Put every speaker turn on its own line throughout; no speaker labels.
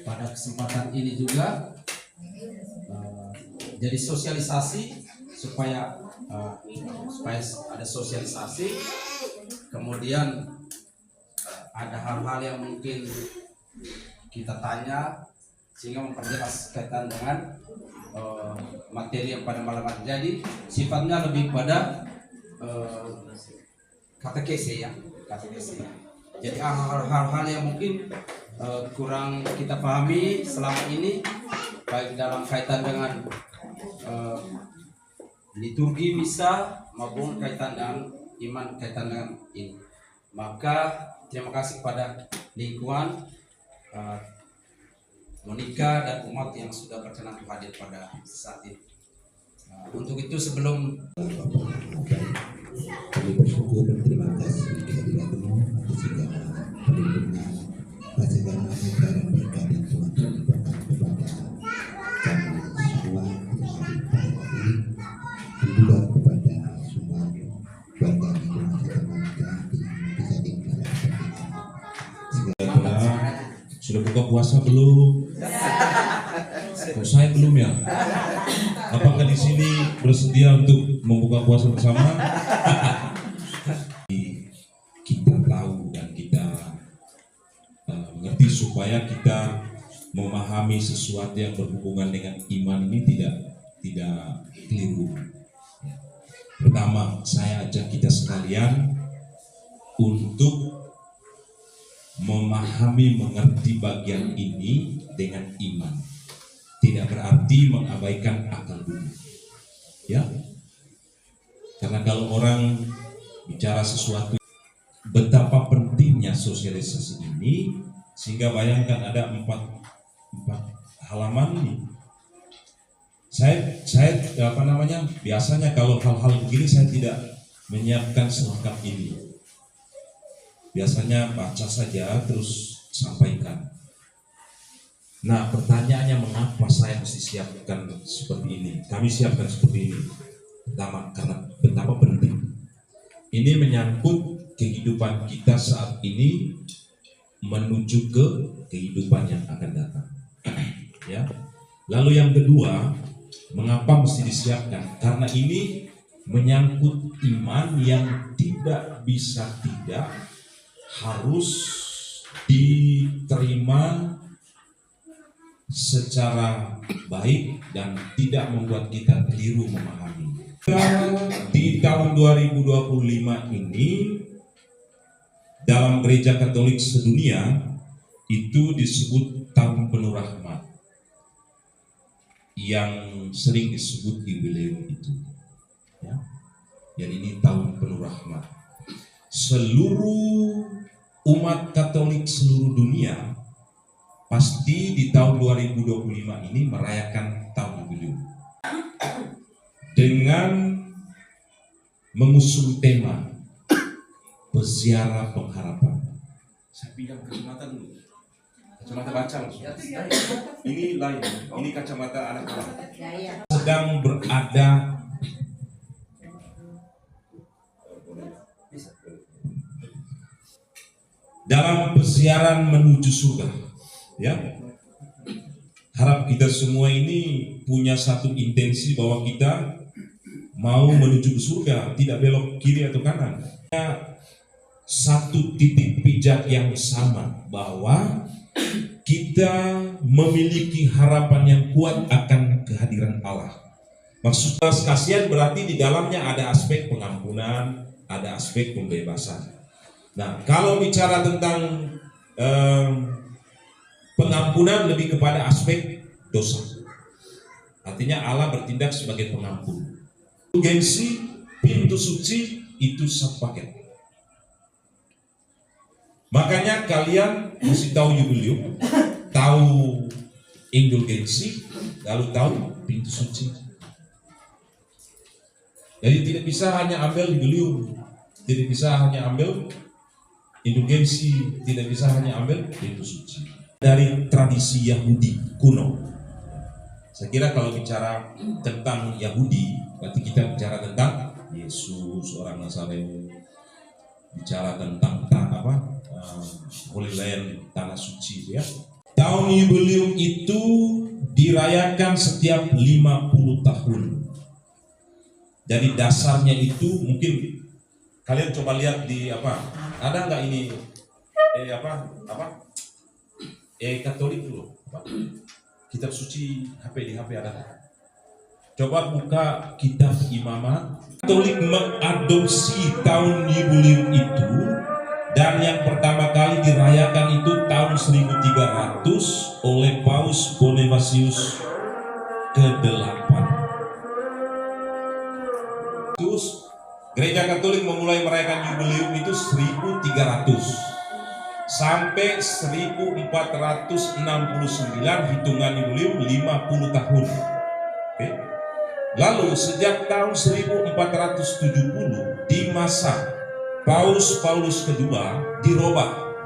pada kesempatan ini juga jadi sosialisasi supaya ada sosialisasi, kemudian ada hal-hal yang mungkin kita tanya sehingga memperjelas kaitan dengan materi yang pada malam hari. Jadi sifatnya lebih pada katekese ya. Jadi hal-hal yang mungkin kurang kita pahami selama ini, baik dalam kaitan dengan liturgi misa maupun kaitan dengan iman, kaitan dengan ini. Maka terima kasih kepada lingkungan Monica dan umat yang sudah berkenan hadir pada saat ini. Untuk itu sebelum
kami bersyukur dan terima kasih kehadirat Tuhan atas segala perlindungan, segala anugerah dan berkat yang Tuhan berikan kepada kami semua yang hadir pada hari ini, dan juga kepada semua keluarga di rumah kita Monica yang bisa diingatkan.
Sudah buka puasa belum? Kok saya belum ya? Apakah di sini bersedia untuk membuka puasa bersama? Kita tahu dan kita mengerti supaya kita memahami sesuatu yang berhubungan dengan iman ini tidak keliru. Pertama, saya ajak kita sekalian untuk memahami, mengerti bagian ini dengan iman. Tidak berarti mengabaikan akal budi, ya. Karena kalau orang bicara sesuatu, betapa pentingnya sosialisasi ini, sehingga bayangkan ada empat halaman ini. Saya biasanya kalau hal-hal begini saya tidak menyiapkan selengkap ini. Biasanya baca saja terus sampaikan. Nah, pertanyaannya mengapa saya mesti siapkan seperti ini? Kami siapkan seperti ini. Pertama, karena betapa penting. Ini menyangkut kehidupan kita saat ini menuju ke kehidupan yang akan datang. Ya. Lalu yang kedua, mengapa mesti disiapkan? Karena ini menyangkut iman yang tidak bisa tidak harus diterima secara baik dan tidak membuat kita keliru memahami. Di tahun 2025 ini dalam Gereja Katolik sedunia itu disebut tahun penuh rahmat, yang sering disebut jubileum itu. Ya. Jadi ini tahun penuh rahmat. Seluruh umat Katolik seluruh dunia pasti di tahun 2025 ini merayakan tahun jubileum dengan mengusung tema peziarah pengharapan. Saya pinjam kacamata dulu, kacamata baca maksudnya. Ini lain, ini kacamata anak-anak. Sedang berada dalam peziaran menuju surga. Ya, harap kita semua ini punya satu intensi bahwa kita mau menuju ke surga, tidak belok kiri atau kanan. Satu titik pijak yang sama, bahwa kita memiliki harapan yang kuat akan kehadiran Allah. Maksudnya kasihan berarti di dalamnya ada aspek pengampunan, ada aspek pembebasan. Nah, kalau bicara tentang pengampunan lebih kepada aspek dosa. Artinya Allah bertindak sebagai pengampun. Indulgensi, pintu suci itu satu paket. Makanya kalian mesti tahu jubileum, tahu indulgensi, lalu tahu pintu suci. Jadi tidak bisa hanya ambil jubileum, tidak bisa hanya ambil indulgensi, tidak bisa hanya ambil pintu suci. Dari tradisi Yahudi kuno, saya kira kalau bicara tentang Yahudi, berarti kita bicara tentang Yesus orang Nazaret, bicara tentang Holy Land, tanah suci, ya. Tahun jubileum itu dirayakan setiap 50 tahun. Jadi dasarnya itu mungkin kalian coba lihat di apa? Ada nggak ini Katolik dulu? Kitab suci HP di HP ada nggak? Coba buka kitab imamat. Katolik mengadopsi tahun jubileum itu, dan yang pertama kali dirayakan itu tahun 1300 oleh Paus Bonifasius ke-8. Terus Gereja Katolik memulai merayakan jubileum itu 1300 sampai 1469, hitungan jubileum 50 tahun. Oke. Lalu sejak tahun 1470 di masa Paus Paulus kedua dirubah,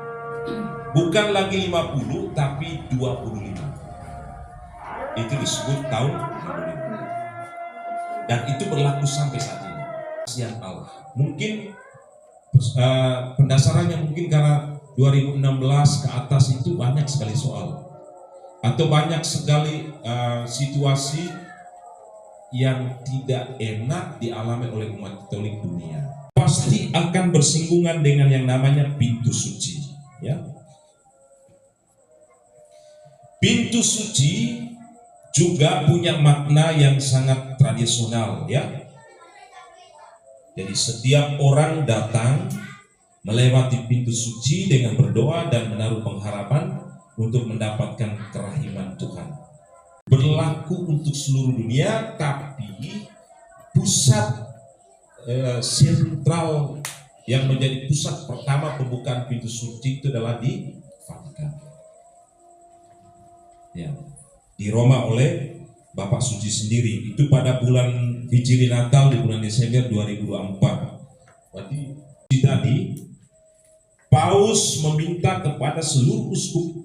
bukan lagi 50 tapi 25. Itu disebut tahun jubileum, dan itu berlaku sampai saat ini. Yang Allah mungkin pendasarannya mungkin karena 2016 ke atas itu banyak sekali soal atau banyak sekali situasi yang tidak enak dialami oleh umat Katolik dunia. Pasti akan bersinggungan dengan yang namanya pintu suci, ya. Pintu suci juga punya makna yang sangat tradisional, ya. Jadi setiap orang datang melewati pintu suci dengan berdoa dan menaruh pengharapan untuk mendapatkan kerahiman Tuhan. Berlaku untuk seluruh dunia, tapi pusat sentral yang menjadi pusat pertama pembukaan pintu suci itu adalah di Vatikan, ya, di Roma oleh Bapak Suci sendiri. Itu pada bulan Hijri Natal di bulan Desember 2024. Berarti tadi Paus meminta kepada seluruh uskup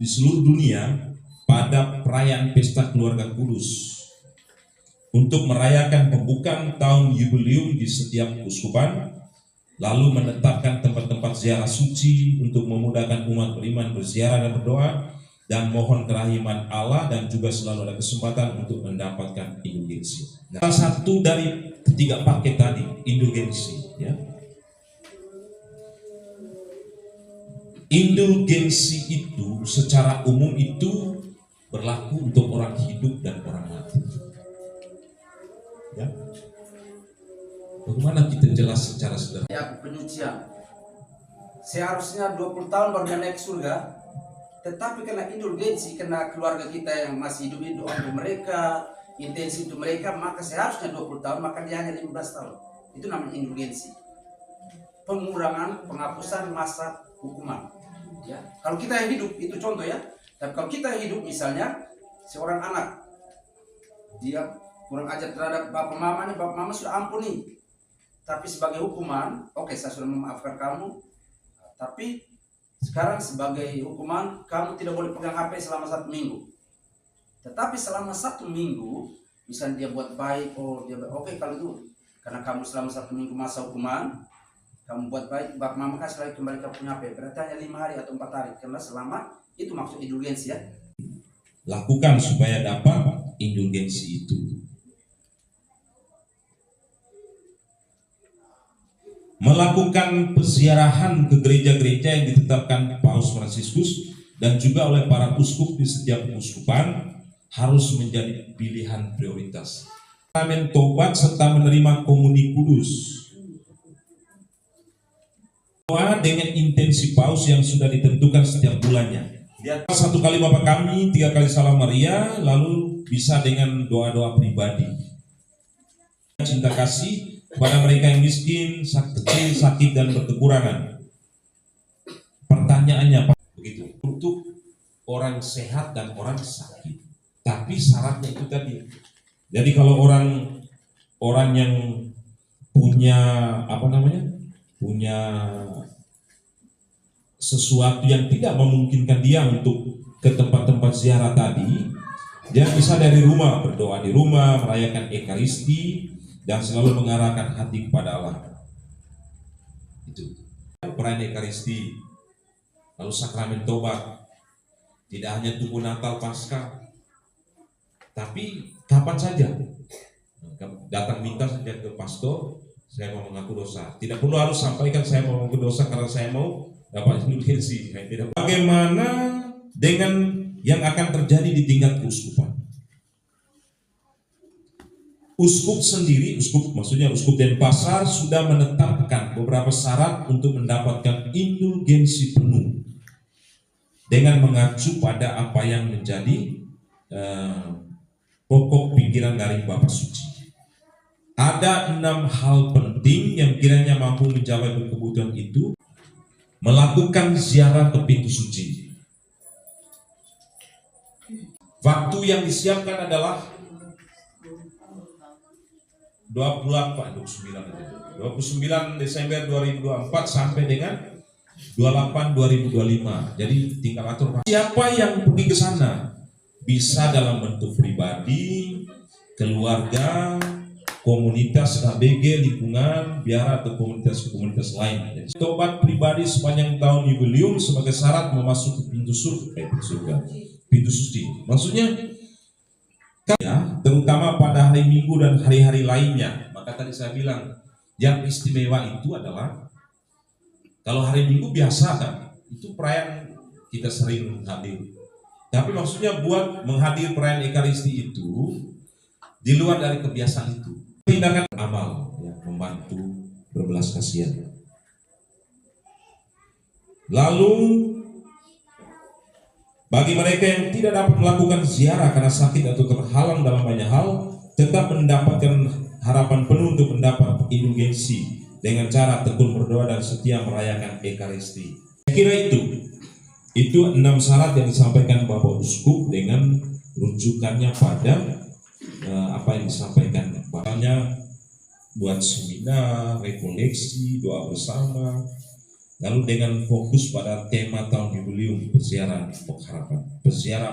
di seluruh dunia pada perayaan pesta keluarga kudus untuk merayakan pembukaan tahun jubileum di setiap uskupan, lalu menetapkan tempat-tempat ziarah suci untuk memudahkan umat beriman berziarah dan berdoa dan mohon kerahiman Allah, dan juga selalu ada kesempatan untuk mendapatkan indulgensi. Salah satu dari ketiga paket tadi, indulgensi, ya. Indulgensi itu secara umum itu berlaku untuk orang hidup dan orang mati, ya. Bagaimana kita jelas secara sederhana?
Ya, penyucian seharusnya 20 tahun baru dia naik surga, tetapi karena indulgensi, karena keluarga kita yang masih hidup doa untuk mereka, intensi untuk mereka, maka seharusnya 20 tahun, maka dia hanya 15 tahun. Itu namanya indulgensi, pengurangan, penghapusan masa hukuman, ya. Kalau kita yang hidup itu contoh, ya. Tapi kalau kita yang hidup, misalnya seorang anak dia kurang ajar terhadap bapak mamanya, bapak mama sudah ampuni, tapi sebagai hukuman, oke, saya sudah memaafkan kamu, tapi sekarang sebagai hukuman kamu tidak boleh pegang HP selama 1 minggu. Tetapi selama 1 minggu, misalnya dia buat baik, oke, kalau itu karena kamu selama 1 minggu masa hukuman, kamu buat baik, bapak mama kasih lagi kembali kamu punya HP, berarti hanya 5 hari atau 4 hari, karena selama itu maksud indulgensi, ya.
Lakukan supaya dapat indulgensi itu. Melakukan peziarahan ke gereja-gereja yang ditetapkan Paus Fransiskus dan juga oleh para uskup di setiap uskupan harus menjadi pilihan prioritas. Sakramen tobat serta menerima komuni kudus dengan intensi Paus yang sudah ditentukan setiap bulannya. Lihat, 1 kali Bapa Kami, 3 kali Salam Maria, lalu bisa dengan doa-doa pribadi. Cinta kasih kepada mereka yang miskin, kecil, sakit, dan berkekurangan. Pertanyaannya begitu, untuk orang sehat dan orang sakit. Tapi syaratnya itu tadi. Jadi kalau orang yang punya punya sesuatu yang tidak memungkinkan dia untuk ke tempat-tempat ziarah tadi, dia bisa dari rumah berdoa di rumah, merayakan Ekaristi, dan selalu mengarahkan hati kepada Allah. Itu perayaan Ekaristi, lalu sakramen tobat, Tidak hanya tunggu Natal Paskah, tapi kapan saja datang minta saja ke pastor, saya mau mengaku dosa. Tidak perlu harus sampaikan saya mau mengaku dosa karena saya mau dapat indulgensi. Tidak. Bagaimana dengan yang akan terjadi di tingkat keuskupan? Uskup sendiri, maksudnya Uskup Denpasar sudah menetapkan beberapa syarat untuk mendapatkan indulgensi penuh dengan mengacu pada apa yang menjadi pokok pikiran dari Bapak Suci. Ada 6 hal penting yang kiranya mampu menjawab kebutuhan itu. Melakukan ziarah ke pintu suci. Waktu yang disiapkan adalah 29 Desember 2024 sampai dengan 28 2025. Jadi tinggal atur. Siapa yang pergi ke sana bisa dalam bentuk pribadi, keluarga, komunitas KBG, lingkungan, biara atau komunitas lain. Jadi, tobat pribadi sepanjang tahun jubileum sebagai syarat memasuki pintu surga, pintu suci. Maksudnya, ya, terutama pada hari Minggu dan hari-hari lainnya. Maka tadi saya bilang, yang istimewa itu adalah kalau hari Minggu biasa kan, itu perayaan kita sering hadir. Tapi maksudnya buat menghadir perayaan Ekaristi itu di luar dari kebiasaan itu. Tindakan amal, ya, membantu, berbelas kasihan. Lalu bagi mereka yang tidak dapat melakukan ziarah karena sakit atau terhalang dalam banyak hal, tetap mendapatkan harapan penuh untuk mendapat indulgensi dengan cara tekun berdoa dan setia merayakan Ekaristi. Saya kira itu 6 syarat yang disampaikan Bapak Uskup dengan rujukannya pada apa yang disampaikan, makanya buat seminar, rekoleksi, doa bersama, lalu dengan fokus pada tema tahun jubileum berziarah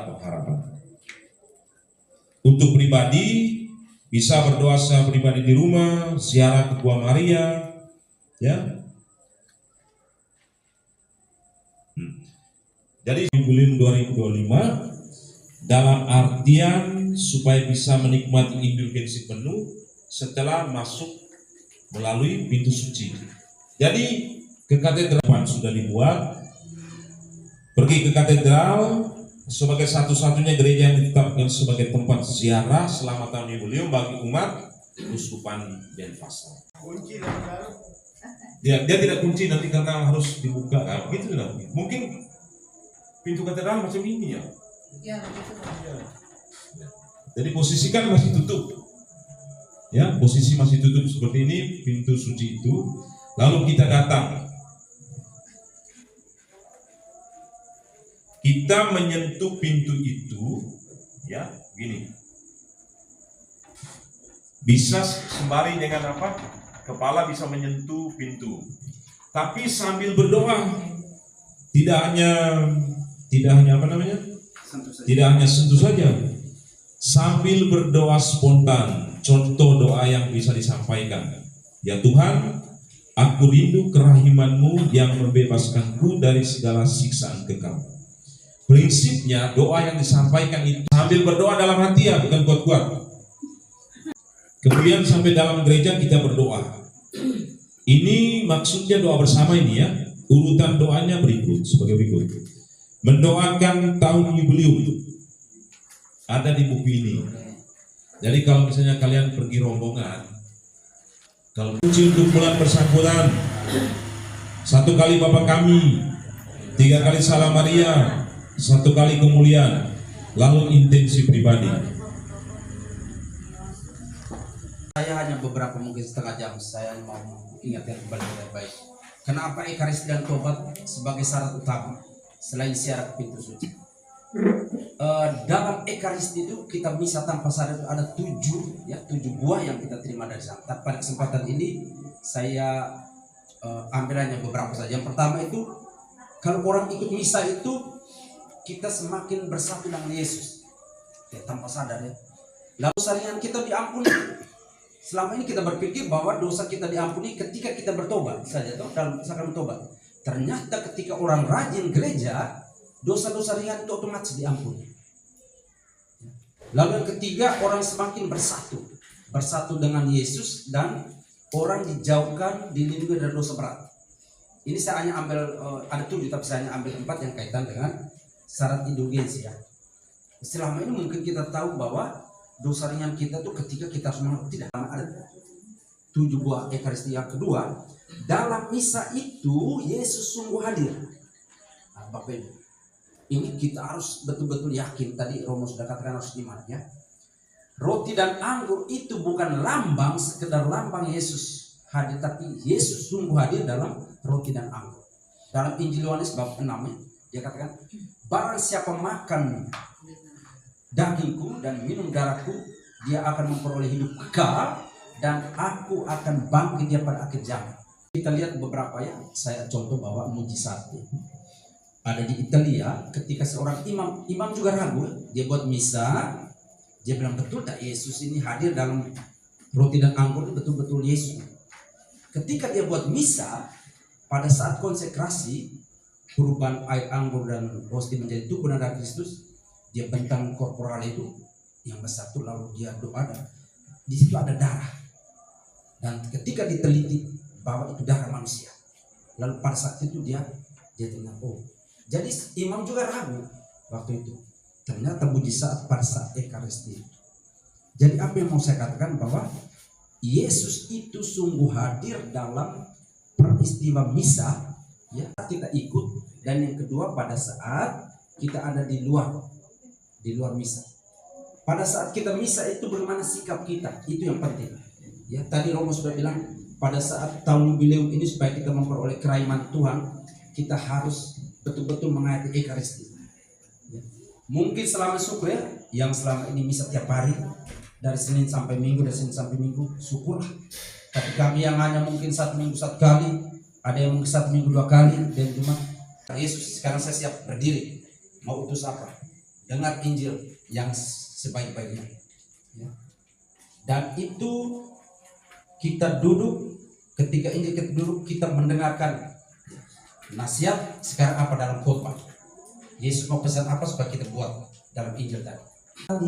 pengharapan. Untuk pribadi bisa berdoa secara pribadi di rumah, ziarah ke Gua Maria, ya. Jadi jubileum 2025 dalam artian supaya bisa menikmati indulgensi penuh setelah masuk melalui pintu suci. Jadi ke katedral sudah dibuat, pergi ke katedral sebagai satu-satunya gereja yang ditetapkan sebagai tempat ziarah selama tahun jubileum bagi umat Uskupan Denpasar. Dia tidak kunci nanti karena harus dibuka, kan? Begitu lah. Mungkin pintu katedral macam ini ya. Ya, begitu. Jadi posisi kan masih tutup. Ya, posisi masih tutup seperti ini pintu suci itu. Lalu kita datang. Kita menyentuh pintu itu, ya, gini. Bisa sembari dengan apa? Kepala bisa menyentuh pintu. Tapi sambil berdoa. Tidak hanya apa namanya? Tidak hanya sentuh saja, sambil berdoa spontan. Contoh doa yang bisa disampaikan, ya Tuhan, aku rindu kerahiman-Mu yang membebaskanku dari segala siksaan kekal. Prinsipnya doa yang disampaikan itu sambil berdoa dalam hati, ya, bukan kuat-kuat. Kemudian sampai dalam gereja kita berdoa. Ini maksudnya doa bersama ini, ya. Urutan doanya berikut sebagai berikut. Mendoakan tahun jubileum ada di buku ini. Jadi kalau misalnya kalian pergi rombongan, kalau kunci untuk bulan bersangkutan, 1 kali Bapa Kami, 3 kali Salam Maria, 1 kali kemuliaan, lalu intensi pribadi.
Saya hanya beberapa mungkin setengah jam saya mau ingatkan kembali baik-baik. Kenapa Ekaristi dan tobat sebagai syarat utama selain ziarah ke pintu suci? Dalam Ekaristi itu kita bisa tanpa sadar itu ada 7 buah yang kita terima dari sana. Tapi pada kesempatan ini saya ambil hanya beberapa saja. Yang pertama itu kalau orang ikut misa itu kita semakin bersatu dengan Yesus, ya, tanpa sadar, ya. Lalu kesalahan kita diampuni. Selama ini kita berpikir bahwa dosa kita diampuni ketika kita bertobat saja, dalam sakramen tobat. Ternyata ketika orang rajin gereja, dosa-dosa ringan itu otomatis diampuni. Lalu yang ketiga, orang semakin bersatu dengan Yesus, dan orang dijauhkan, dilindungi dari dosa berat. Ini saya hanya ambil ada 7, tapi saya hanya ambil 4 yang kaitan dengan syarat indulgensi ya. Selama ini mungkin kita tahu bahwa dosa ringan kita tuh ketika kita harus tidak ada 7 buah ekaristi. Yang kedua, dalam misa itu Yesus sungguh hadir. Nah, Bapak Ibu, ini kita harus betul-betul yakin. Tadi Romo sudah katakan harus iman ya. Roti dan anggur itu bukan lambang, sekedar lambang Yesus hadir, tapi Yesus sungguh hadir dalam roti dan anggur. Dalam Injil Yohanes bab 6 dia katakan, barang siapa makan dagingku dan minum darahku, dia akan memperoleh hidup kekal, dan aku akan bangkit dia pada akhir zaman. Kita lihat beberapa ya, saya contoh bahwa mujizat ada di Italia. Ketika seorang imam juga ragu, dia buat misa, dia bilang betul tak Yesus ini hadir dalam roti dan anggur, betul-betul Yesus. Ketika dia buat misa, pada saat konsekrasi perubahan air anggur dan roti menjadi tubuh dan darah Kristus, dia bentang korporal itu yang besar itu, lalu dia doa, dan di situ ada darah, dan ketika diteliti bahwa itu darah manusia, lalu pada saat itu dia dengar, oh, jadi imam juga ragu waktu itu. Ternyata mujizat pada saat ekaristi. Jadi apa yang mau saya katakan, bahwa Yesus itu sungguh hadir dalam peristiwa misa ya, kita ikut. Dan yang kedua, pada saat kita ada di luar misa. Pada saat kita misa itu bagaimana sikap kita, itu yang penting. Ya, tadi Romo sudah bilang, pada saat tahun jubileum ini supaya kita memperoleh kerajaan Tuhan, kita harus betul-betul menghayati ekaristi. Ya. Mungkin selama syukur ya, yang selama ini misa tiap hari dari Senin sampai Minggu, syukurlah. Tapi kami yang hanya mungkin 1 minggu 1 kali, ada yang mungkin 1 minggu 2 kali, dan cuma Yesus, sekarang saya siap berdiri, mau utus apa? Dengar Injil yang sebaik-baiknya. Ya. Dan itu kita duduk, ketika Injil kita duduk, kita mendengarkan nasihat. Sekarang apa dalam khotbah? Yesus mau pesan apa supaya kita buat dalam Injil tadi?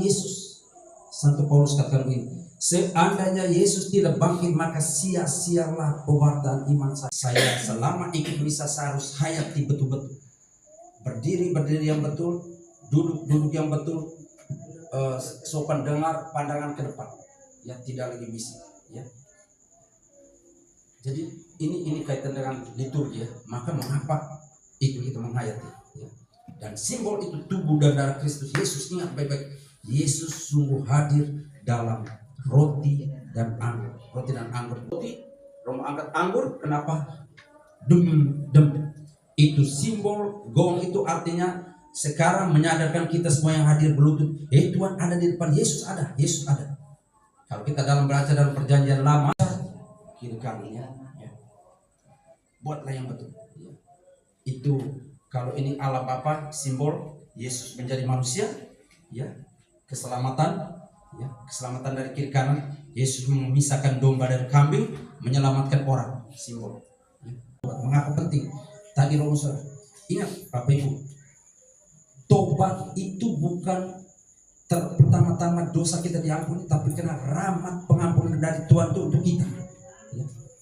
Yesus, Santo Paulus katakan begini, seandainya Yesus tidak bangkit, maka sia-sialah pewartaan iman saya. Saya selama ikut misa harus hayati betul-betul. Berdiri yang betul, duduk yang betul, sopan dengar, pandangan ke depan. Ya, tidak lagi bisik. Ya. Jadi ini kaitan dengan liturgi ya. Maka mengapa itu kita menghayati ya. Dan simbol itu tubuh dan darah Kristus Yesus. Ingat baik-baik, Yesus sungguh hadir dalam roti dan anggur. Roti dan anggur. Roti, Romo angkat anggur, kenapa? Dem. Itu simbol, gong itu artinya sekarang menyadarkan kita semua yang hadir berlutut, Tuhan ada di depan, Yesus ada. Kalau kita dalam baca dalam perjanjian lama, kiri kanannya ya. Buatlah yang betul ya. Itu kalau ini Allah Bapa, simbol Yesus menjadi manusia ya, keselamatan dari kiri kanan. Yesus memisahkan domba dari kambing, menyelamatkan orang, simbol ya. Mengapa penting? Tadi Romo ingat Bapak Ibu, tobat itu bukan pertama-tama dosa kita diampuni, tapi karena rahmat pengampunan dari Tuhan itu untuk kita.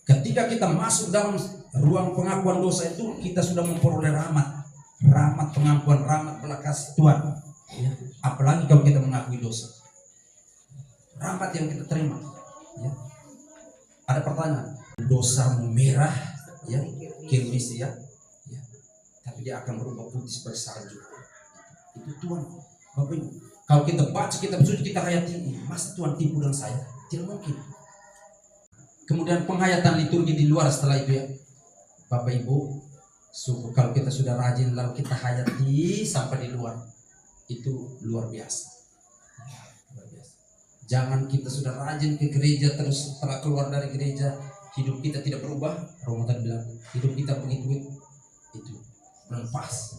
Ketika kita masuk dalam ruang pengakuan dosa itu, kita sudah memperoleh rahmat pengampuan, rahmat belas kasih Tuhan. Ya. Apalagi kalau kita mengakui dosa, rahmat yang kita terima. Ya. Ada pertanyaan, dosamu merah, ya, kirmis ya, tapi dia akan berubah putih seperti salju. Itu Tuhan. Bapak Ibu, kalau kita baca kitab suci, kita hayati ini, masa Tuhan tipu dengan saya? Tidak mungkin. Kemudian penghayatan liturgi di luar setelah itu ya, Bapak Ibu, kalau kita sudah rajin lalu kita hayati sampai di luar, itu luar biasa. Jangan kita sudah rajin ke gereja, terus setelah keluar dari gereja hidup kita tidak berubah. Romo tadi bilang hidup kita begitu, itu belum pas.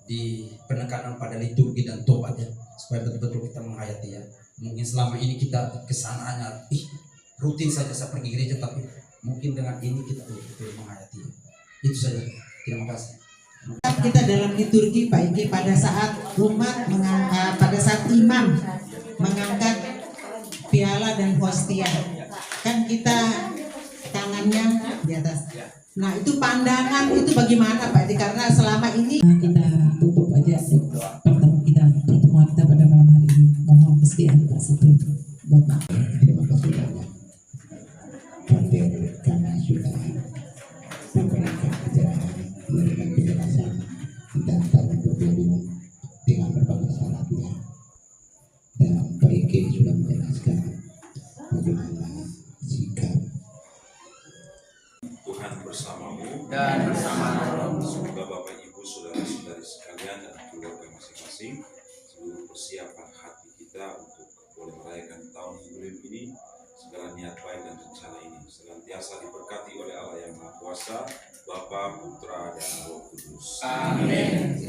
Di penekanan pada liturgi dan tobat ya, supaya betul-betul kita menghayati ya. Mungkin selama ini kita kesananya rutin saja saya pergi gereja, tapi mungkin dengan ini kita betul-betul menghayati. Itu saja. Terima kasih.
tempat kita dalam liturgi Pak Iki, pada saat pada saat imam mengangkat piala dan hostia, kan kita tangannya di atas. Nah itu pandangan itu bagaimana Pak Iki? Karena selama ini
kita tutup aja pertemuan kita pada malam hari ini. Mohon kesediaan Pak Sipri, Bapak.
Terima kasih banyak. Hadir kami sudah memberikan pencerahan, memberikan penjelasan tentang tahun 20 dengan berbagai syaratnya. Dan Pak Ike sudah menjelaskan bagaimana sikap
Tuhan bersamamu
Dan bersama
semoga Bapak Ibu saudara-saudari sekalian dan keluarga masing-masing seluruh persiapan hati kita untuk boleh merayakan tahun jubileum ini, segala niat baik dan rencana ini senantiasa diberkati oleh Allah yang Maha Kuasa, Bapa, Putra, dan Roh Kudus.
Amin.